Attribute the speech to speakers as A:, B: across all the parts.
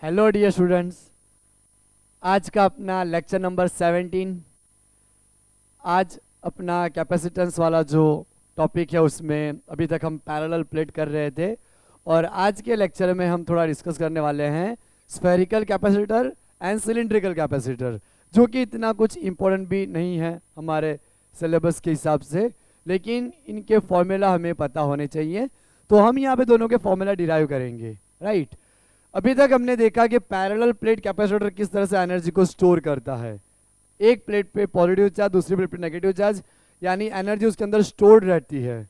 A: Hello dear students, आज का अपना लेक्चर नंबर 17। आज अपना कैपेसिटेंस वाला जो टॉपिक है उसमें अभी तक हम पैरेलल प्लेट कर रहे थे और आज के लेक्चर में हम थोड़ा डिस्कस करने वाले हैं spherical capacitor and cylindrical capacitor, जो कि इतना कुछ इम्पोर्टेंट भी नहीं है हमारे सिलेबस के हिसाब से, लेकिन इनके फॉर्मूला हमें पता होने चाहिए। तो हम यहाँ पे दोनों के फॉर्मूला डिराइव करेंगे, राइट। अभी तक हमने देखा कि पैरेलल प्लेट कैपेसिटर किस तरह से एनर्जी को स्टोर करता है। एक प्लेट पे पॉजिटिव चार्ज, दूसरी प्लेट पे नेगेटिव चार्ज, यानी एनर्जी उसके अंदर स्टोर्ड रहती है।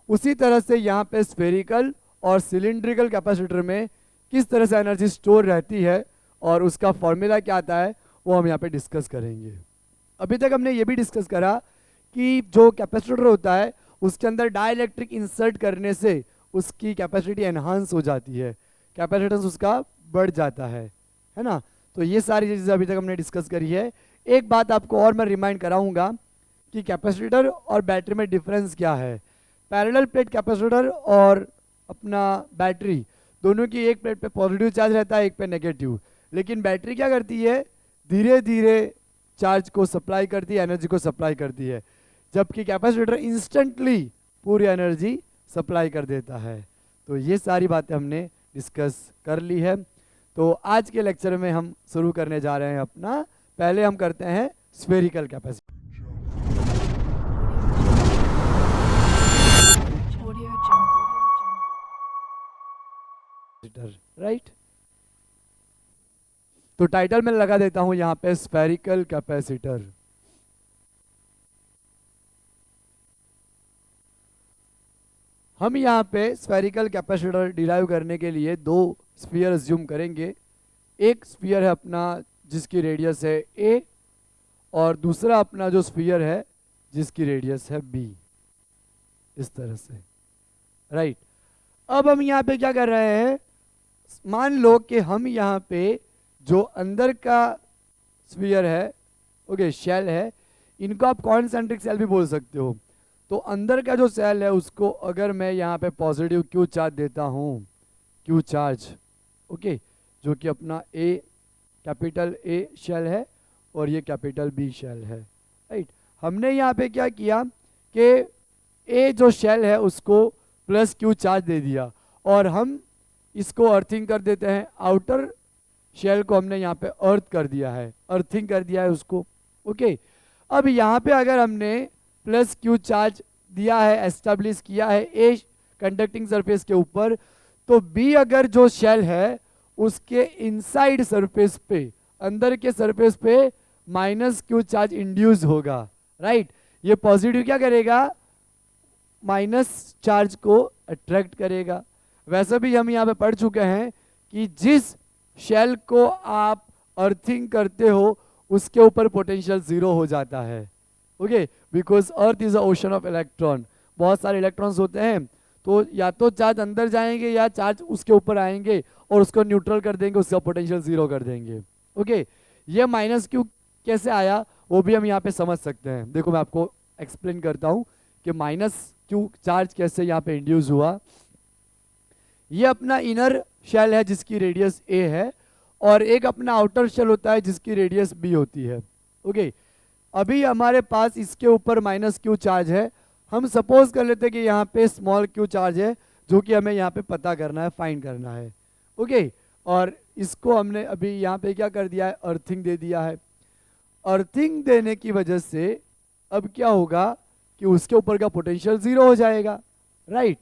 A: उसी तरह से यहाँ पे स्फेरिकल और सिलिंड्रिकल कैपेसिटर में किस तरह से एनर्जी स्टोर रहती है और उसका फॉर्मूला क्या आता है वो हम यहाँ पे डिस्कस करेंगे। अभी तक हमने ये भी डिस्कस करा कि जो कैपेसिटर होता है उसके अंदर डाइलेक्ट्रिक इंसर्ट करने से उसकी कैपेसिटी एनहांस हो जाती है, कैपेसिटेंस उसका बढ़ जाता है ना। तो ये सारी चीज़ें अभी तक हमने डिस्कस करी है। एक बात आपको और मैं रिमाइंड कराऊंगा कि कैपेसिटर और बैटरी में डिफरेंस क्या है। पैरेलल प्लेट कैपेसिटर और अपना बैटरी दोनों की एक प्लेट पे पॉजिटिव चार्ज रहता है, एक पे नेगेटिव, लेकिन बैटरी क्या करती है, धीरे धीरे चार्ज को सप्लाई करती है, एनर्जी को सप्लाई करती है, जबकि कैपेसिटर इंस्टेंटली पूरी एनर्जी सप्लाई कर देता है। तो ये सारी बातें हमने डिस्कस कर ली है। तो आज के लेक्चर में हम शुरू करने जा रहे हैं अपना, पहले हम करते हैं स्फेरिकल कैपेसिटर, राइट। तो टाइटल में लगा देता हूं यहां पे स्फेरिकल कैपेसिटर। हम यहाँ पे स्फेरिकल कैपेसिटर डिराइव करने के लिए दो स्फीयर अज्यूम करेंगे। एक स्फीयर है अपना जिसकी रेडियस है a और दूसरा अपना जो स्फीयर है जिसकी रेडियस है b, इस तरह से, राइट। अब हम यहाँ पे क्या कर रहे हैं, मान लो कि हम यहाँ पे जो अंदर का स्फीयर है, ओके, शेल है, इनको आप कॉन्सेंट्रिक सेल भी बोल सकते हो। तो अंदर का जो सेल है उसको अगर मैं यहाँ पे पॉजिटिव क्यू चार्ज देता हूँ, क्यू चार्ज, ओके, जो कि अपना ए, कैपिटल ए शेल है और ये कैपिटल बी शेल है, राइट। हमने यहाँ पे क्या किया कि ए जो शेल है उसको प्लस क्यू चार्ज दे दिया और हम इसको अर्थिंग कर देते हैं। आउटर शेल को हमने यहाँ पे अर्थ कर दिया है, अर्थिंग कर दिया है उसको, ओके। अब यहाँ पे अगर हमने प्लस क्यू चार्ज दिया है, एस्टेब्लिश किया है ए कंडक्टिंग सरफेस के ऊपर, तो बी अगर जो शेल है उसके इनसाइड सरफेस पे, अंदर के सरफेस पे माइनस क्यू चार्ज इंड्यूस होगा, राइट। ये पॉजिटिव क्या करेगा, माइनस चार्ज को अट्रैक्ट करेगा। वैसे भी हम यहाँ पे पढ़ चुके हैं कि जिस शेल को आप अर्थिंग करते हो उसके ऊपर पोटेंशियल जीरो हो जाता है, okay, because earth is a ocean of electron. बहुत सारे इलेक्ट्रॉन्स होते हैं, तो या तो चार्ज अंदर जाएंगे या चार्ज उसके ऊपर आएंगे और उसको न्यूट्रल कर देंगे, उसका पोटेंशियल जीरो कर देंगे, ओके। ये माइनस क्यू कैसे आया वो भी हम यहाँ पे समझ सकते हैं। देखो मैं आपको एक्सप्लेन करता हूँ कि माइनस क्यू चार्ज कैसे यहाँ पे इंड्यूस हुआ। ये अपना इनर शेल है जिसकी रेडियस ए है और एक अपना आउटर शेल होता है जिसकी रेडियस बी होती है, ओके। अभी हमारे पास इसके ऊपर माइनस क्यू चार्ज है। हम सपोज कर लेते हैं कि यहाँ पे स्मॉल क्यू चार्ज है जो कि हमें यहाँ पे पता करना है, फाइंड करना है, ओके। और इसको हमने अभी यहाँ पे क्या कर दिया है, अर्थिंग दे दिया है। अर्थिंग देने की वजह से अब क्या होगा कि उसके ऊपर का पोटेंशियल जीरो हो जाएगा, राइट।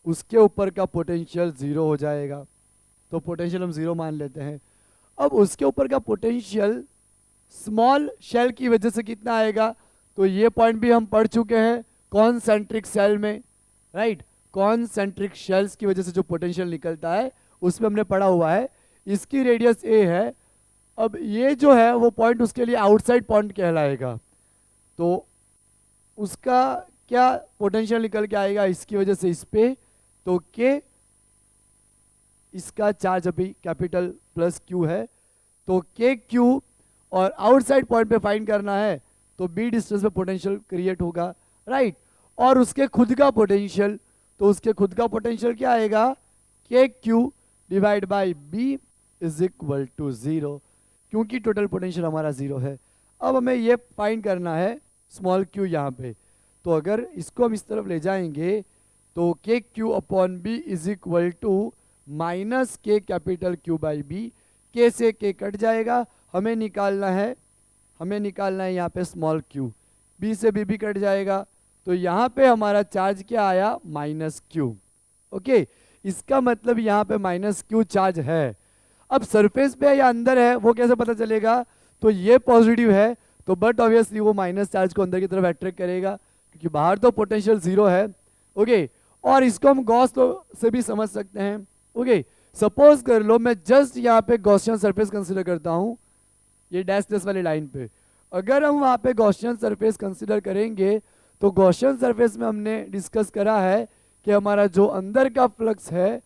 A: उसके ऊपर का पोटेंशियल जीरो हो जाएगा, तो पोटेंशियल हम जीरो मान लेते हैं। अब उसके ऊपर का पोटेंशियल स्मॉल शेल की वजह से कितना आएगा, तो ये पॉइंट भी हम पढ़ चुके हैं कॉन्सेंट्रिक सेल में, राइट। कॉन्सेंट्रिक शेल्स की वजह से जो पोटेंशियल निकलता है उसमें हमने पढ़ा हुआ है। इसकी रेडियस ए है। अब ये जो है वो पॉइंट उसके लिए आउटसाइड पॉइंट कहलाएगा, तो उसका क्या पोटेंशियल निकल के आएगा इसकी वजह से इस पे, तो के, इसका चार्ज अभी कैपिटल प्लस क्यू है, तो के क्यू, और आउटसाइड पॉइंट पे फाइंड करना है तो बी डिस्टेंस पे पोटेंशियल क्रिएट होगा, राइट। और उसके खुद का पोटेंशियल, तो उसके खुद का पोटेंशियल क्या आएगा, k q divide by B is equal to 0, क्योंकि टोटल पोटेंशियल हमारा 0 है। अब हमें ये फाइंड करना है स्मॉल q यहाँ पे, तो अगर इसको हम इस तरफ ले जाएंगे तो k q upon B is equal to minus k capital q by B, k से के कट जाएगा, हमें निकालना है यहाँ पे स्मॉल q, बी से बी भी कट जाएगा, तो यहाँ पे हमारा चार्ज क्या आया माइनस q। ओके, इसका मतलब यहाँ पे माइनस q चार्ज है। अब सरफेस पे या अंदर है वो कैसे पता चलेगा, तो ये पॉजिटिव है तो बट ऑब्वियसली वो माइनस चार्ज को अंदर की तरफ अट्रैक्ट करेगा, क्योंकि बाहर तो पोटेंशियल 0 है। ओके, और इसको हम गॉस से भी समझ सकते हैं। ओके, सपोज कर लो मैं जस्ट यहाँ पे गॉसियन सरफेस कंसीडर करता हूँ, ये डैश डैश वाली लाइन पे, अगर हम वहाँ पे गॉसियन सरफेस कंसीडर करेंगे तो गॉसियन सरफेस में हमने डिस्कस करा है कि हमारा जो अंदर का फ्लक्स है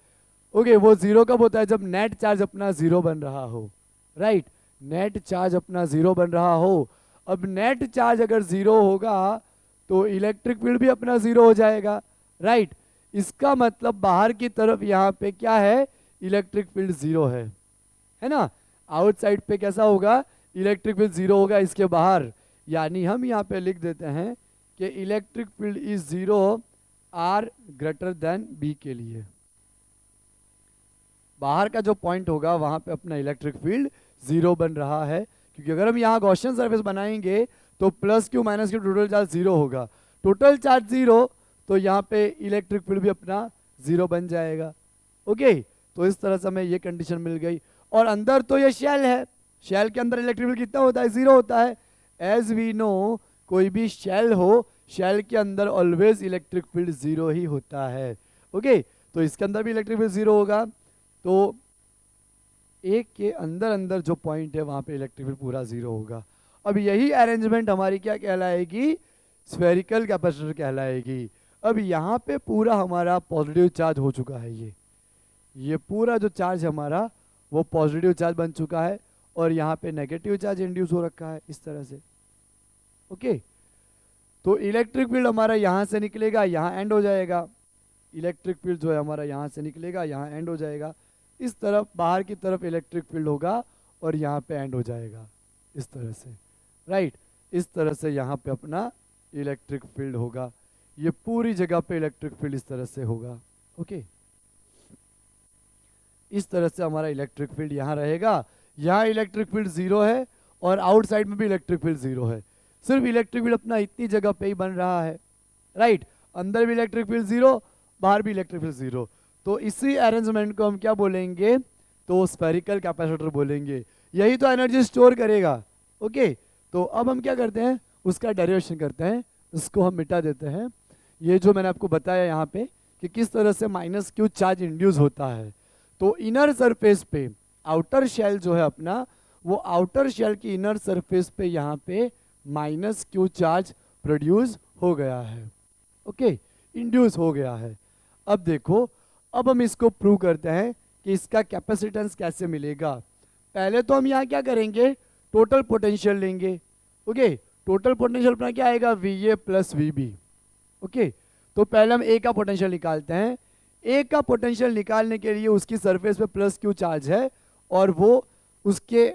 A: ओके वो 0 कब होता है, जब नेट चार्ज अपना 0 बन रहा हो, राइट, नेट चार्ज अपना 0 बन रहा हो। अब नेट चार्ज अगर 0 होगा तो इलेक्ट्रिक फील्ड भी अपना 0 हो जाएगा, राइट। इसका मतलब बाहर की तरफ यहाँ पे क्या है, इलेक्ट्रिक फील्ड 0 है ना। आउटसाइड पे कैसा होगा, इलेक्ट्रिक फील्ड 0 होगा इसके बाहर, यानी हम यहाँ पे लिख देते हैं कि electric field is 0 r greater than B के लिए। बाहर का जो पॉइंट होगा वहां पे अपना इलेक्ट्रिक फील्ड 0 बन रहा है, क्योंकि अगर हम यहाँ गॉसियन सरफेस बनाएंगे तो plus Q minus Q total charge 0 होगा, टोटल चार्ज 0 तो यहाँ पे इलेक्ट्रिक फील्ड भी अपना 0 बन जाएगा। ओके, तो इस तरह से हमें ये कंडीशन मिल गई। और अंदर तो ये शेल है, शेल के अंदर इलेक्ट्रिक फील्ड कितना होता है, 0 होता है। एज वी नो, कोई भी शेल हो, शेल के अंदर ऑलवेज इलेक्ट्रिक फील्ड 0 ही होता है। ओके, तो इसके अंदर भी इलेक्ट्रिक फील्ड 0 होगा, तो एक के अंदर अंदर जो पॉइंट है वहां पे इलेक्ट्रिक फील्ड पूरा 0 होगा। अब यही अरेंजमेंट हमारी क्या कहलाएगी, स्फेरिकल कैपेसिटर कहलाएगी। अब यहाँ पे पूरा हमारा पॉजिटिव चार्ज हो चुका है, ये पूरा जो चार्ज हमारा वो पॉजिटिव चार्ज बन चुका है, और यहाँ पे नेगेटिव चार्ज इंड्यूस हो रखा है इस तरह से। ओके, तो इलेक्ट्रिक फील्ड हमारा यहाँ से निकलेगा, यहाँ एंड हो जाएगा, इलेक्ट्रिक फील्ड जो है हमारा यहाँ से निकलेगा, यहाँ एंड हो जाएगा, इस तरफ बाहर की तरफ इलेक्ट्रिक फील्ड होगा और यहाँ पे एंड हो जाएगा इस तरह से, राइट। इस तरह से यहाँ पे अपना इलेक्ट्रिक फील्ड होगा, ये पूरी जगह पे इलेक्ट्रिक फील्ड इस तरह से होगा। ओके, इस तरह से हमारा इलेक्ट्रिक फील्ड यहाँ रहेगा, यहाँ इलेक्ट्रिक फील्ड 0 है और आउटसाइड में भी इलेक्ट्रिक फील्ड 0 है, सिर्फ इलेक्ट्रिक फील्ड अपना इतनी जगह पे ही बन रहा है, राइट। अंदर भी इलेक्ट्रिक फील्ड 0, बाहर भी इलेक्ट्रिक फील्ड 0, तो इसी अरेंजमेंट को हम क्या बोलेंगे, तो स्फेरिकल कैपेसिटर बोलेंगे, यही तो एनर्जी स्टोर करेगा। ओके, तो अब हम क्या करते हैं, उसका डेरिवेशन करते हैं, इसको हम मिटा देते हैं। ये जो मैंने आपको बताया यहाँ पे कि किस तरह से माइनस क्यू चार्ज इंड्यूस होता है, तो इनर सरफेस पे आउटर शेल जो है अपना, वो आउटर शेल की इनर सरफेस पे यहाँ पे माइनस क्यू चार्ज प्रोड्यूस हो गया है। ओके, इंड्यूस हो गया है। अब देखो, अब हम इसको प्रूव करते हैं कि इसका कैपेसिटेंस कैसे मिलेगा। पहले तो हम यहाँ क्या करेंगे, टोटल पोटेंशियल लेंगे। ओके, टोटल पोटेंशियल अपना क्या आएगा, V A plus V B. Okay, तो पहले हम ए का पोटेंशियल निकालते हैं। ए का पोटेंशियल निकालने के लिए उसकी सरफेस पे प्लस क्यू चार्ज है, और वो उसके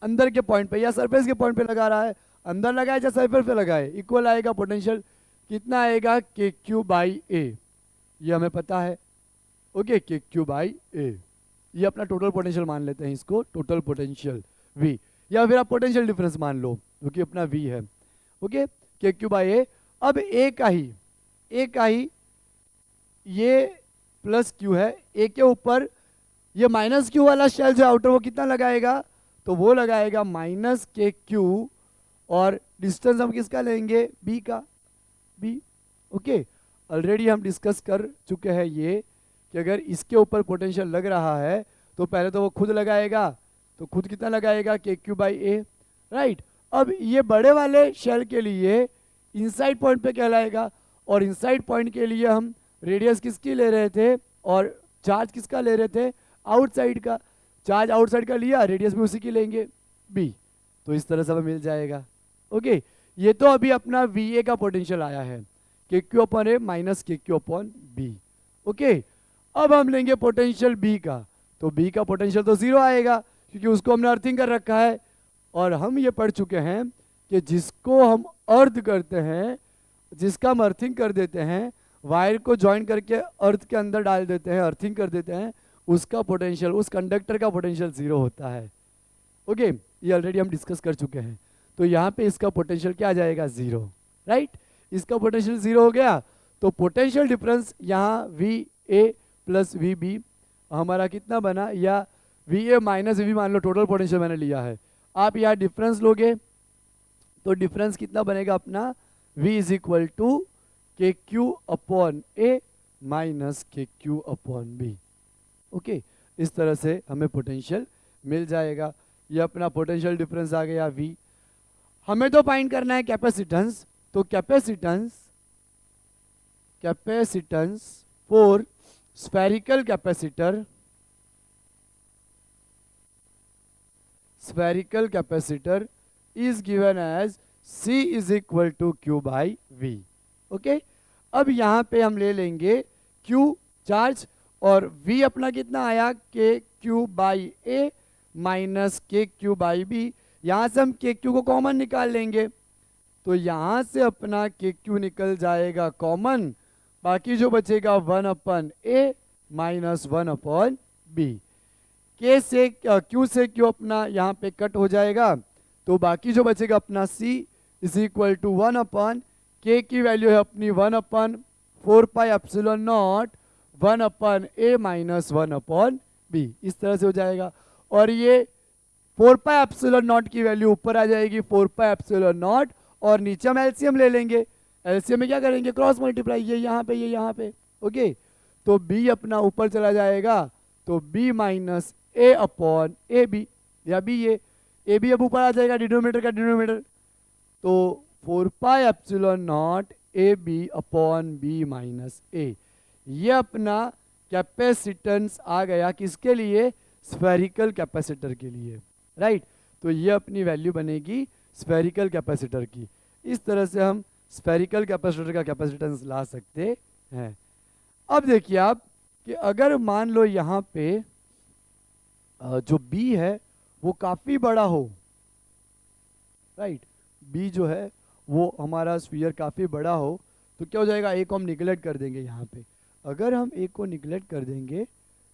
A: अंदर के पॉइंट पे या सरफेस के पॉइंट पे लगा रहा है, अंदर लगाए या सरफेस पे लगाए, इक्वल आएगा पोटेंशियल, कितना आएगा, के क्यू बाई ए, ये हमें पता है। ओके, के क्यू बाई ए, ये अपना टोटल पोटेंशियल मान लेते हैं इसको, टोटल पोटेंशियल वी, या फिर आप पोटेंशियल डिफरेंस मान लो जो कि अपना वी है। ओके, के क्यू बाई ए। अब ए का ही ये प्लस क्यू है, ए के ऊपर ये माइनस क्यू वाला शेल जो आउटर वो कितना लगाएगा, तो वो लगाएगा माइनस के क्यू, और डिस्टेंस हम किसका लेंगे, बी का, बी। ओके, ऑलरेडी हम डिस्कस कर चुके हैं ये कि अगर इसके ऊपर पोटेंशियल लग रहा है तो पहले तो वो खुद लगाएगा, तो खुद कितना लगाएगा, के क्यू बाई ए, राइट। अब ये बड़े वाले शेल के लिए इनसाइड पॉइंट पे कहलाएगा, और इनसाइड पॉइंट के लिए हम रेडियस किसकी ले रहे थे और चार्ज किसका ले रहे थे, आउटसाइड का। चार्ज आउटसाइड का लिया, रेडियस भी उसी की लेंगे, बी, तो इस तरह से हमें मिल जाएगा। ओके, ये तो अभी अपना वी ए का पोटेंशियल आया है, के क्यू अपॉन ए माइनस के क्यू अपॉन बी। ओके, अब हम लेंगे पोटेंशियल बी का, तो बी का पोटेंशियल तो 0 आएगा क्योंकि उसको हमने अर्थिंग कर रखा है। और हम ये पढ़ चुके हैं कि जिसको हम अर्थ करते हैं, जिसका हम अर्थिंग कर देते हैं, वायर को ज्वाइन करके अर्थ के अंदर डाल देते हैं, अर्थिंग कर देते हैं, उसका पोटेंशियल, उस कंडक्टर का पोटेंशियल 0 होता है। ओके, ये ऑलरेडी हम डिस्कस कर चुके हैं। तो यहाँ पे इसका पोटेंशियल क्या आ जाएगा? 0, राइट। इसका पोटेंशियल 0 हो गया तो पोटेंशियल डिफरेंस यहाँ V A plus V B हमारा कितना बना, या V A minus V B मान लो टोटल पोटेंशियल मैंने लिया है। आप यहाँ डिफरेंस लोगे तो डिफरेंस कितना बनेगा अपना, v इज इक्वल टू के क्यू अपॉन ए माइनस के क्यू अपॉन बी। ओके, इस तरह से हमें पोटेंशियल मिल जाएगा। ये अपना पोटेंशियल डिफरेंस आ गया v। हमें तो फाइंड करना है कैपेसिटेंस, तो capacitance for spherical capacitor is given as C is equal to Q by V। Okay, अब यहाँ पे हम ले लेंगे Q चार्ज और V अपना कितना आया, के क्यू बाई ए माइनस के क्यू बाई बी। यहाँ से हम के क्यू को कॉमन निकाल लेंगे तो यहाँ से अपना के क्यू निकल जाएगा कॉमन, बाकी जो बचेगा 1 upon A minus 1 upon B. K से क्यू से क्यू अपना यहाँ पे कट हो जाएगा तो बाकी जो बचेगा अपना C is equal to 1 upon k की वैल्यू है अपनी 1 upon 4 pi epsilon naught 1 upon A minus 1 upon B. इस तरह से हो जाएगा और ये 4 पाई एप्सिलॉन नॉट की वैल्यू ऊपर आ जाएगी 4 पाई एप्सिलॉन नॉट, और नीचे हम एलसीएम ले लेंगे। एलसीएम में क्या करेंगे, क्रॉस मल्टीप्लाई, ये यहाँ पे। ओके, तो b अपना ऊपर चला जाएगा तो b minus A upon A B, या b ये ए बी अब ऊपर आ जाएगा डिनोमिनेटर का डिनोमिनेटर, तो 4 pi epsilon not a b upon b minus a. ये अपना कैपेसिटेंस आ गया किसके लिए, स्फेरिकल कैपेसिटर के लिए, राइट। तो ये अपनी वैल्यू बनेगी स्फेरिकल कैपेसिटर की। इस तरह से हम स्फेरिकल कैपेसिटर का कैपेसिटेंस ला सकते हैं। अब देखिए आप कि अगर मान लो यहाँ पे जो B है वो काफ़ी बड़ा हो, राइट, B जो है वो हमारा स्फीयर काफ़ी बड़ा हो तो क्या हो जाएगा, A को हम निगलेक्ट कर देंगे। यहाँ पे अगर हम A को निगलेक्ट कर देंगे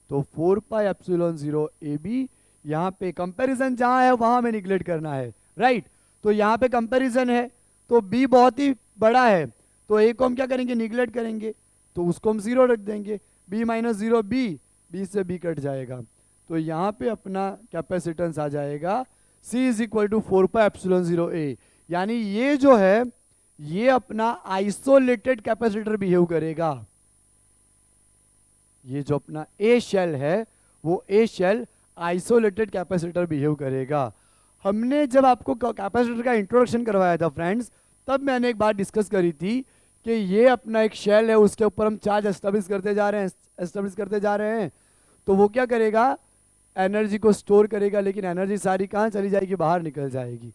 A: तो 4 पाई एप्सिलॉन 0 AB, यहाँ पे कंपैरिजन जहाँ है वहाँ हमें निगलेक्ट करना है, राइट। तो यहाँ पे कंपैरिजन है तो B बहुत ही बड़ा है तो A को हम क्या करेंगे, निगलेक्ट करेंगे, तो उसको हम 0 रख देंगे। B माइनस 0 B से B कट जाएगा तो यहाँ पे अपना कैपेसिटेंस आ जाएगा C is equal to 4 pi epsilon 0 A। यानी ये जो है ये अपना आइसोलेटेड कैपेसिटर बिहेव करेगा। ये जो अपना A शेल है वो A shell isolated capacitor behave करेगा। हमने जब आपको कैपेसिटर का इंट्रोडक्शन करवाया था फ्रेंड्स, तब मैंने एक बात डिस्कस करी थी कि ये अपना एक शेल है, उसके ऊपर हम चार्ज एस्टेब्लिश करते जा रहे हैं तो वो क्या करेगा, एनर्जी को स्टोर करेगा, लेकिन एनर्जी सारी कहाँ चली जाएगी, बाहर निकल जाएगी।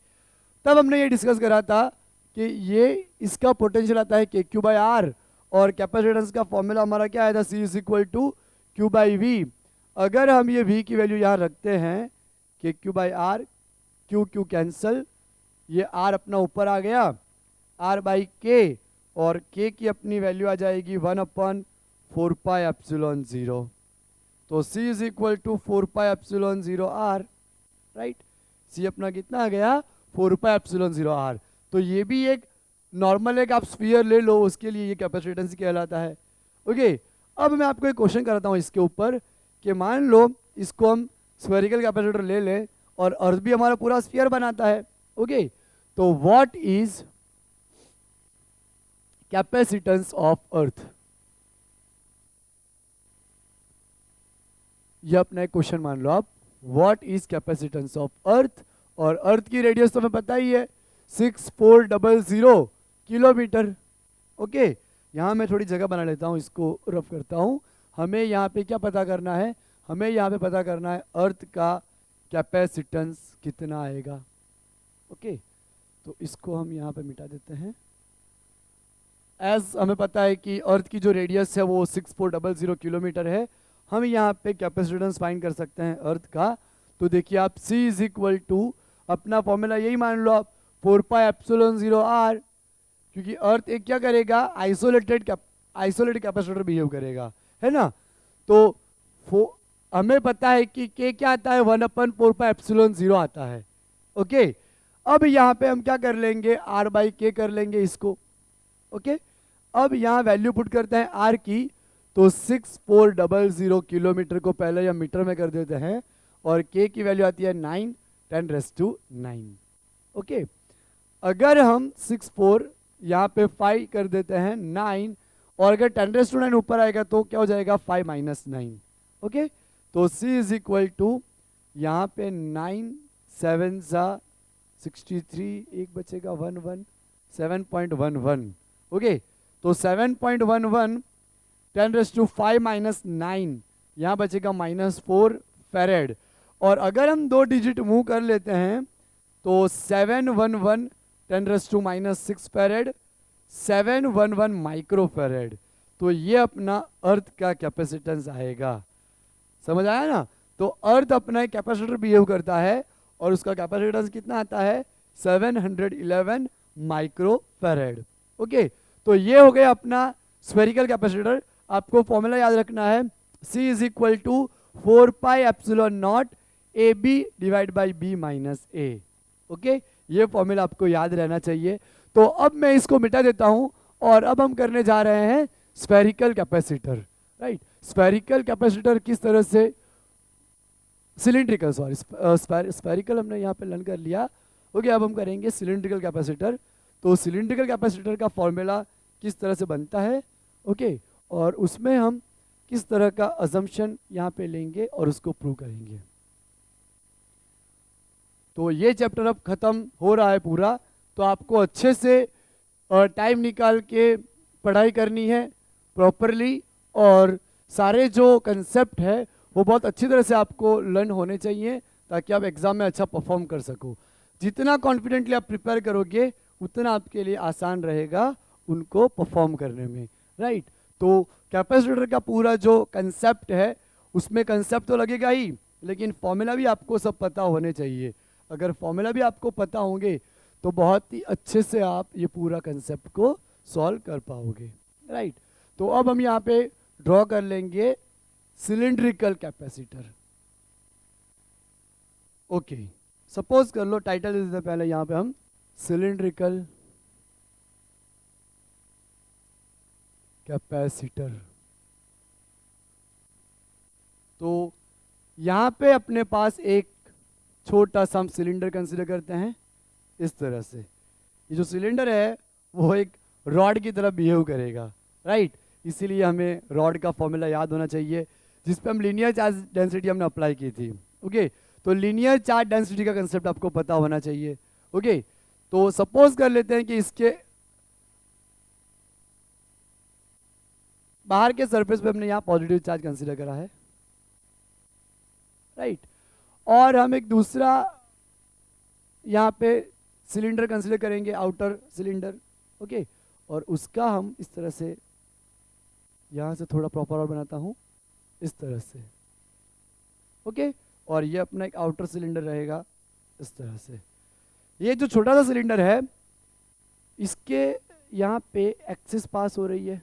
A: तब हमने ये डिस्कस करा था कि ये इसका पोटेंशियल आता है के क्यू बाई आर, और कैपेसिटेंस का फॉर्मूला हमारा क्या आया था, C is equal to q by V. अगर हम ये V की वैल्यू यहाँ रखते हैं k q by r, q cancel, ये R अपना ऊपर आ गया, R बाई के, और K की अपनी वैल्यू आ जाएगी 1 अपन 4 पाई एप्सिलॉन 0। तो C is equal to 4 pi epsilon 0 R, right. C अपना कितना आ गया, 4 पाई एप्सिलॉन 0 R। तो ये भी एक नॉर्मल एक आप स्फीयर ले लो, उसके लिए ये कैपेसिटेंस कहलाता है। ओके, अब मैं आपको एक क्वेश्चन कराता हूँ इसके ऊपर कि मान लो इसको हम स्फेरिकल कैपेसिटर ले लें और अर्थ भी हमारा पूरा स्फीयर बनाता है। ओके, तो what is capacitance of earth, ये अपना एक क्वेश्चन मान लो आप, what is capacitance of earth. और अर्थ की रेडियस तो हमें पता ही है 6400 किलोमीटर। ओके, यहाँ मैं थोड़ी जगह बना लेता हूँ, इसको रफ करता हूँ। हमें यहाँ पे क्या पता करना है, हमें यहाँ पे पता करना है अर्थ का कैपेसिटेंस कितना आएगा। ओके, तो इसको हम यहाँ पे मिटा देते हैं। एज हमें पता है कि अर्थ की जो रेडियस है वो 6400 किलोमीटर है। हम यहाँ पे कैपेसिटेंस फाइंड कर सकते हैं अर्थ का। तो देखिए आप C इज इक्वल टू, अपना फॉर्मूला यही मान लो आप, 4πε0r, क्योंकि अर्थ एक क्या करेगा, आइसोलेटेड कैपेसिटर बिहेव करेगा, है ना। तो हमें पता है कि K क्या आता है, 1/4πε0 आता है। ओके, अब यहाँ पे हम क्या कर लेंगे, R/K कर लेंगे इसको। ओके, अब यहाँ वैल्यू पुट करते हैं R की, तो 6400 किलोमीटर को पहले या मीटर में कर देते हैं, और K की वैल्यू आती है 9 10⁹। ओके, अगर हम 64 यहाँ पे 5 कर देते हैं 9, और अगर 10⁹ ऊपर आएगा तो क्या हो जाएगा, 5 - 9। ओके, तो C इज इक्वल टू यहाँ पे 9 7 63, एक बचेगा 11, 7.11। ओके, तो 7.11 10⁵ -9, यहाँ बचेगा -4 फैरेड। और अगर हम 2 डिजिट मूव कर लेते हैं तो 711 10⁻⁻6 फैरेड, 711 माइक्रो फैरेड। तो ये अपना अर्थ का कैपेसिटेंस आएगा। समझ आया ना। तो अर्थ अपना एक कैपेसिटर बिहेव करता है और उसका कैपेसिटेंस कितना आता है, 711 माइक्रो फैरेड। ओके, तो ये हो गया अपना स्फेरिकल कैपेसिटर। आपको फॉर्मूला याद रखना है, C is equal to 4πε0 AB divide by B minus A। Okay, ये फॉर्मूला आपको याद रहना चाहिए। तो अब मैं इसको मिटा देता हूं और अब हम करने जा रहे हैं spherical capacitor. Right, spherical capacitor किस तरह से, सिलिंड्रिकल, सॉरी स्फेरिकल हमने यहाँ पे लर्न कर लिया। ओके, अब हम करेंगे सिलिंड्रिकल कैपेसिटर। तो सिलिंड्रिकल कैपेसिटर का फॉर्मूला किस तरह से बनता है, ओके, और उसमें हम किस तरह का अजम्पशन यहाँ पे लेंगे और उसको प्रूव करेंगे। तो ये चैप्टर अब खत्म हो रहा है पूरा, तो आपको अच्छे से टाइम निकाल के पढ़ाई करनी है प्रॉपरली, और सारे जो कंसेप्ट है वो बहुत अच्छी तरह से आपको लर्न होने चाहिए ताकि आप एग्जाम में अच्छा परफॉर्म कर सको। जितना कॉन्फिडेंटली आप प्रिपेयर करोगे उतना आपके लिए आसान रहेगा उनको परफॉर्म करने में। राइट, तो कैपेसिटर का पूरा जो कंसेप्ट है उसमें कंसेप्ट तो लगेगा ही, लेकिन फॉर्मूला भी आपको सब पता होने चाहिए। अगर फॉर्मूला भी आपको पता होंगे तो बहुत ही अच्छे से आप ये पूरा कंसेप्ट को सॉल्व कर पाओगे। राइट, तो अब हम यहाँ पे ड्रॉ कर लेंगे सिलिंड्रिकल कैपेसिटर। ओके, सपोज कर लो टाइटल दे देते पहले यहाँ पे हम सिलिंड्रिकल कैपेसिटर। तो यहाँ पे अपने पास एक छोटा सा हम सिलेंडर कंसीडर करते हैं इस तरह से। ये जो सिलेंडर है वो एक रॉड की तरह बिहेव करेगा। राइट, इसीलिए हमें रॉड का फॉर्मूला याद होना चाहिए जिस पे हम लीनियर चार्ज डेंसिटी हमने अप्लाई की थी। ओके, तो लीनियर चार्ज डेंसिटी का कंसेप्ट आपको पता होना चाहिए। ओके, तो सपोज कर लेते हैं कि इसके बाहर के सरफेस पे हमने यहाँ पॉजिटिव चार्ज कंसीडर करा है। राइट, और हम एक दूसरा यहाँ पे सिलेंडर कंसीडर करेंगे, आउटर सिलेंडर। ओके, और उसका हम इस तरह से यहाँ से थोड़ा प्रॉपर और बनाता हूँ इस तरह से। ओके, और ये अपना एक आउटर सिलेंडर रहेगा इस तरह से। ये जो छोटा सा सिलेंडर है इसके यहाँ पे एक्सिस पास हो रही है।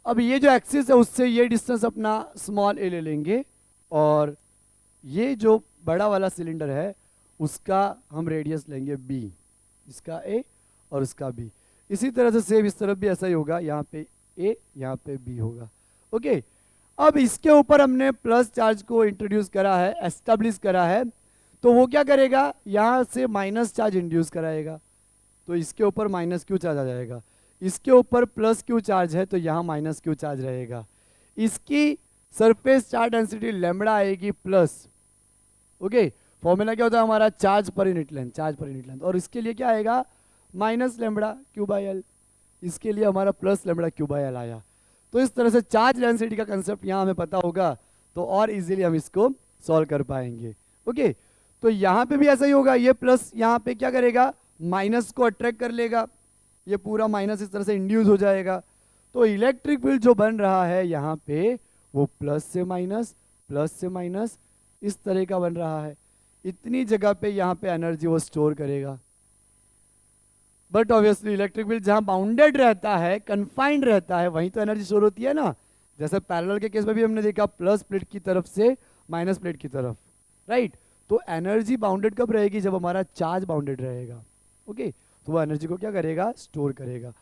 A: अब ये जो एक्सिस है उससे ये डिस्टेंस अपना स्मॉल ए ले लेंगे, और ये जो बड़ा वाला सिलेंडर है उसका हम रेडियस लेंगे b, इसका a और उसका b। इसी तरह से सेम इस तरफ भी ऐसा ही होगा, यहाँ पे a यहाँ पे b होगा। ओके, अब इसके ऊपर हमने प्लस चार्ज को इंट्रोड्यूस करा है, एस्टेब्लिश करा है, तो वो क्या करेगा, यहाँ से माइनस चार्ज इंड्यूस कराएगा, तो इसके ऊपर माइनस क्यू चार्ज आ जाएगा। इसके ऊपर प्लस क्यू चार्ज है तो यहाँ माइनस क्यू चार्ज रहेगा। इसकी सरफेस चार्ज डेंसिटी लैम्बडा आएगी प्लस। ओके, फॉर्मूला क्या होता है हमारा, चार्ज पर यूनिट लेंथ, चार्ज पर यूनिट लेंथ, और इसके लिए क्या आएगा, minus lambda Q by L. इसके लिए हमारा plus lambda Q by L आया। तो इस तरह से चार्ज डेंसिटी का कंसेप्ट यहाँ हमें पता होगा तो और इजीली हम इसको सॉल्व कर पाएंगे। ओके, तो यहाँ पे भी ऐसा ही होगा, ये प्लस यहाँ पे क्या करेगा, माइनस को अट्रैक्ट कर लेगा, ये पूरा माइनस इस तरह से इंड्यूस हो जाएगा। तो इलेक्ट्रिक फील्ड जो बन रहा है यहाँ पे वो प्लस से माइनस इस तरह का बन रहा है। इतनी जगह पे यहाँ पे एनर्जी वो स्टोर करेगा। बट ऑब्वियसली इलेक्ट्रिक फील्ड जहाँ बाउंडेड रहता है, कन्फाइंड रहता है, वहीं तो एनर्जी स्टोर होती है ना। जैसे पैरेलल के केस में भी हमने देखा, प्लस प्लेट की तरफ से माइनस प्लेट की तरफ, राइट। तो एनर्जी बाउंडेड कब रहेगी? जब हमारा चार्ज बाउंडेड रहेगा। ओके, तो वो एनर्जी को क्या करेगा? स्टोर करेगा।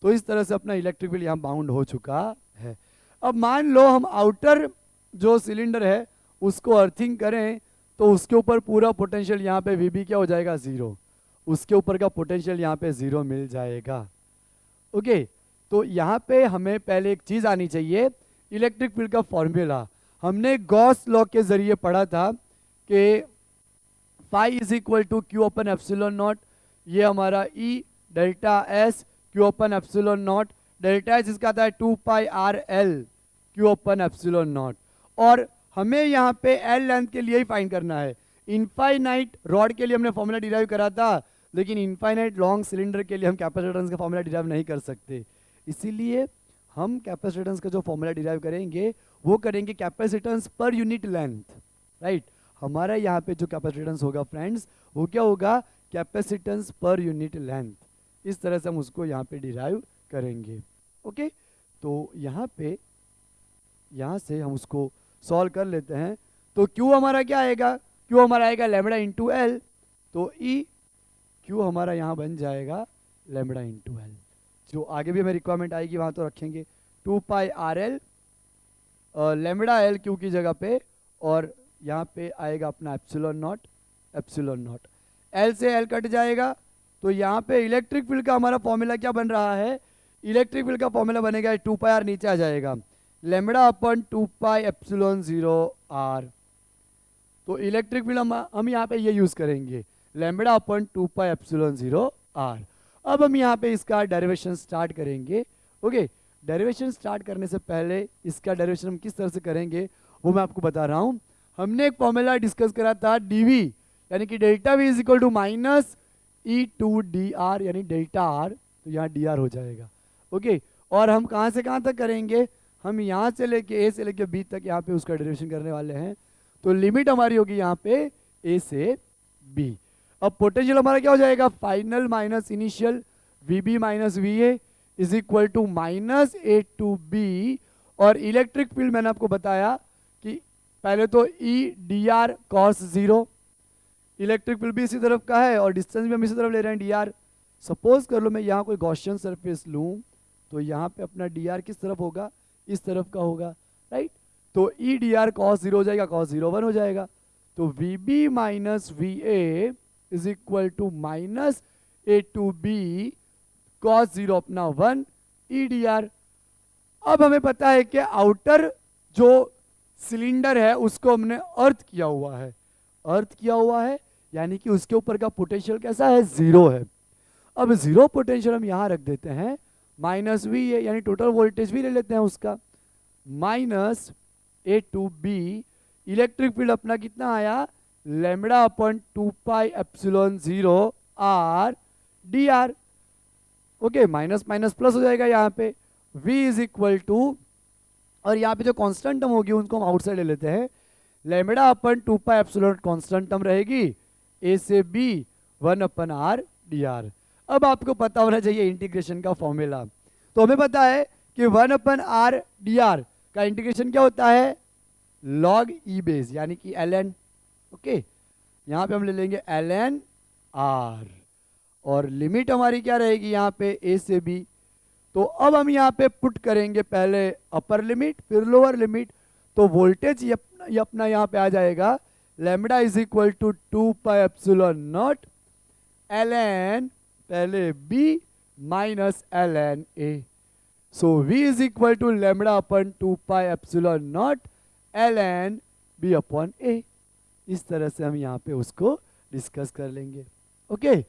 A: तो इस तरह से अपना इलेक्ट्रिक फील्ड यहाँ बाउंड हो चुका है। अब मान लो हम आउटर जो सिलेंडर है उसको अर्थिंग करें, तो उसके ऊपर पूरा पोटेंशियल यहाँ पे वीबी क्या हो जाएगा? जीरो। उसके ऊपर का पोटेंशियल यहाँ पे जीरो मिल जाएगा। ओके, तो यहाँ पे हमें पहले एक चीज आनी चाहिए, इलेक्ट्रिक फील्ड का फॉर्मूला। हमने गॉस लॉ के जरिए पढ़ा था कि phi is equal to Q upon epsilon not, ये हमारा E delta S Q upon epsilon not, delta S इसका आता है 2 pi R L Q upon epsilon not. और हमें यहाँ पे एल लेंथ के लिए ही फाइंड करना है। इनफाइनाइट रॉड के लिए हमने फॉर्मूला डिराइव करा था, लेकिन इनफाइनाइट लॉन्ग सिलेंडर के लिए हम कैपेसिटेंस का फॉर्मूला डिराइव नहीं कर सकते। इसीलिए हम कैपेसिटेंस का जो फॉर्मूला डिराइव करेंगे वो करेंगे कैपेसिटेंस पर यूनिट लेंथ, राइट। हमारा यहाँ पे जो कैपेसिटेंस होगा फ्रेंड्स, वो क्या होगा? कैपेसिटेंस पर यूनिट लेंथ। इस तरह से हम उसको यहाँ पे डिराइव करेंगे। ओके, तो यहाँ से हम उसको सॉल्व कर लेते हैं। तो Q हमारा क्या आएगा? Q हमारा आएगा लैम्बडा इंटू एल। तो ई Q हमारा यहाँ बन जाएगा लैम्बडा इंटू एल। जो आगे भी हमें रिक्वायरमेंट आएगी वहाँ तो रखेंगे 2 pi R L lambda L Q की जगह पे, और यहाँ पे आएगा अपना एप्सिलॉन नॉट। एल से एल कट जाएगा। तो यहाँ पे इलेक्ट्रिक फील्ड का हमारा फॉर्मूला क्या बन रहा है? इलेक्ट्रिक फील्ड का फॉर्मूला बनेगा 2 पाई आर, नीचे आ जाएगा lambda upon 2 pi epsilon 0 r. तो इलेक्ट्रिक फील्ड हम यहाँ पे ये यूज करेंगे, lambda upon 2 pi epsilon 0 r. अब हम यहाँ पे इसका डेरिवेशन स्टार्ट करेंगे। ओके, डेरिवेशन स्टार्ट करने से पहले इसका डेरिवेशन हम किस तरह से करेंगे वो मैं आपको बता रहा हूँ। हमने एक फॉर्मूला डिस्कस करा था डीवी, यानी कि delta V is equal to minus E to d r, यानी डेल्टा आर, तो यहाँ डी आर हो जाएगा। ओके, और हम कहाँ से कहाँ तक करेंगे? हम यहाँ से लेके ए से लेके बी तक यहाँ पे उसका डेरिवेशन करने वाले हैं। तो लिमिट हमारी होगी यहाँ पे ए से बी। अब पोटेंशियल हमारा क्या हो जाएगा? Final minus initial V B minus V A is equal to minus A to B. और इलेक्ट्रिक फील्ड मैंने आपको बताया कि पहले तो E d r cos zero, electric field भी इसी तरफ का है और डिस्टेंस भी हम इसी तरफ ले रहे हैं डी आर। सपोज कर लो मैं यहाँ कोई गॉसियन सरफेस लूँ, तो यहाँ पे अपना डी आर किस तरफ होगा? इस तरफ का होगा, राइट। तो E d r cos zero हो जाएगा, कॉस जीरो 1 हो जाएगा। तो V B minus V A is equal to minus A to B cos zero अपना 1 ई डी आर। अब हमें पता है कि आउटर जो सिलेंडर है उसको हमने अर्थ किया हुआ है, यानी कि उसके ऊपर का पोटेंशियल कैसा है? जीरो है। अब जीरो पोटेंशियल हम यहां रख देते हैं, माइनस वी है, यानी टोटल वोल्टेज भी ले लेते हैं उसका, minus A to B. Electric field अपना कितना आया? Lambda upon 2 pi epsilon 0 r d r. Okay, minus minus plus हो जाएगा यहाँ पे, v इज इक्वल टू, और यहाँ पे जो कांस्टेंट टर्म होगी उनको हम आउटसाइड ले लेते हैं, lambda upon 2 pi epsilon constant term रहेगी, a से b 1 upon are d are. अब आपको पता होना चाहिए इंटीग्रेशन का फॉर्मूला। तो हमें पता है कि 1 अपन आर डी आर का इंटीग्रेशन क्या होता है? लॉग ई बेस, यानी कि ln। ओके, यहाँ पे हम ले लेंगे ln r, और लिमिट हमारी क्या रहेगी यहाँ पे? a से b। तो अब हम यहाँ पे पुट करेंगे पहले अपर लिमिट फिर लोअर लिमिट। तो वोल्टेज ये अपना यहाँ पे आ जाएगा, lambda is equal to 2 pi epsilon naught ln पहले b minus ln a। So v is equal to lambda upon 2 pi epsilon naught ln b upon a। इस तरह से हम यहाँ पे उसको डिस्कस कर लेंगे। ओके,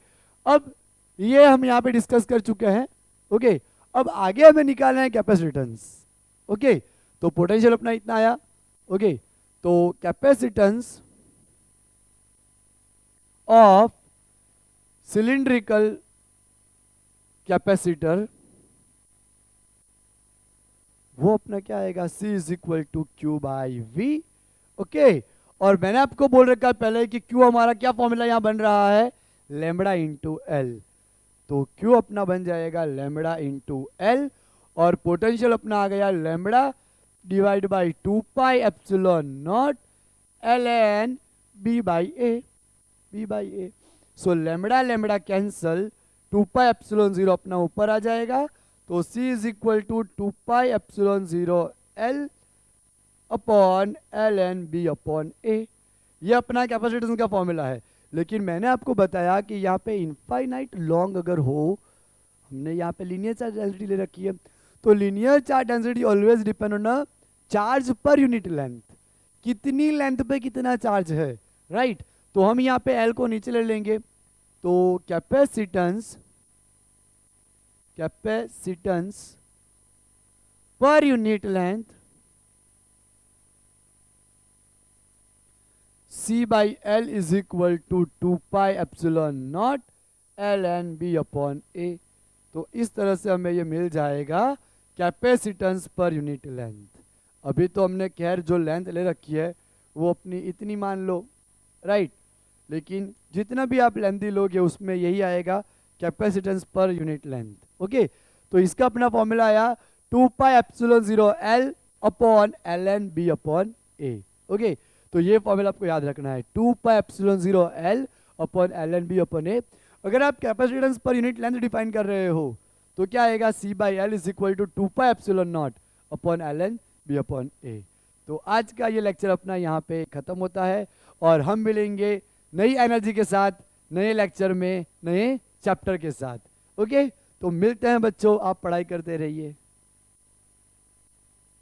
A: अब ये हम यहाँ पे डिस्कस कर चुके हैं। ओके, अब आगे हमें निकालना है कैपेसिटेंस। ओके, तो पोटेंशियल अपना इतना आया। ओके, तो कैपेसिटेंस ऑफ सिलिंड्रिकल कैपेसिटर वो अपना क्या आएगा, C is equal to Q by V। Okay, और मैंने आपको बोल रखा है पहले कि Q हमारा क्या फॉर्मूला यहाँ बन रहा है, लैम्बडा इंटू एल। तो Q अपना बन जाएगा लैम्बडा इंटू एल, और पोटेंशियल अपना आ गया lambda divide by 2 pi epsilon not L N B by A. So lambda lambda cancel, 2 pi epsilon 0 अपना ऊपर आ जाएगा, तो C is equal to 2 pi epsilon 0 L upon L N B upon A. ये अपना कैपेसिटेंस का formula है। लेकिन मैंने आपको बताया कि यहाँ पे इनफाइनाइट लॉन्ग अगर हो, हमने यहाँ पे लीनियर चार्ज डेंसिटी ले रखी है, तो linear charge density always depend on charge पर यूनिट लेंथ, कितनी लेंथ पे कितना चार्ज है, राइट। तो हम यहाँ पे एल को नीचे ले लेंगे, तो कैपेसिटेंस पर unit length C by L is equal to 2 pi epsilon not L N B upon A. तो इस तरह से हमें ये मिल जाएगा कैपेसिटेंस पर यूनिट लेंथ। अभी तो हमने खैर जो लेंथ ले रखी है वो अपनी इतनी मान लो, राइट, लेकिन जितना भी आप लेंथी लोगे उसमें यही आएगा कैपेसिटेंस पर यूनिट लेंथ। ओके, तो इसका अपना फॉर्मूला आया 2 pi epsilon 0 L upon L N B upon A. Okay, तो ये फॉर्मूला आपको याद रखना है, 2 pi epsilon 0 L upon L N B upon A. अगर आप कैपेसिटेंस पर यूनिट लेंथ डिफाइन कर रहे हो तो क्या आएगा, C by L is equal to 2 pi epsilon not upon L N B upon A. तो आज का ये लेक्चर अपना यहाँ पे खत्म होता है, और हम मिलेंगे नई एनर्जी के साथ, नए लेक्चर में, नए चैप्टर के साथ। ओके, तो मिलते हैं बच्चों, आप पढ़ाई करते रहिए।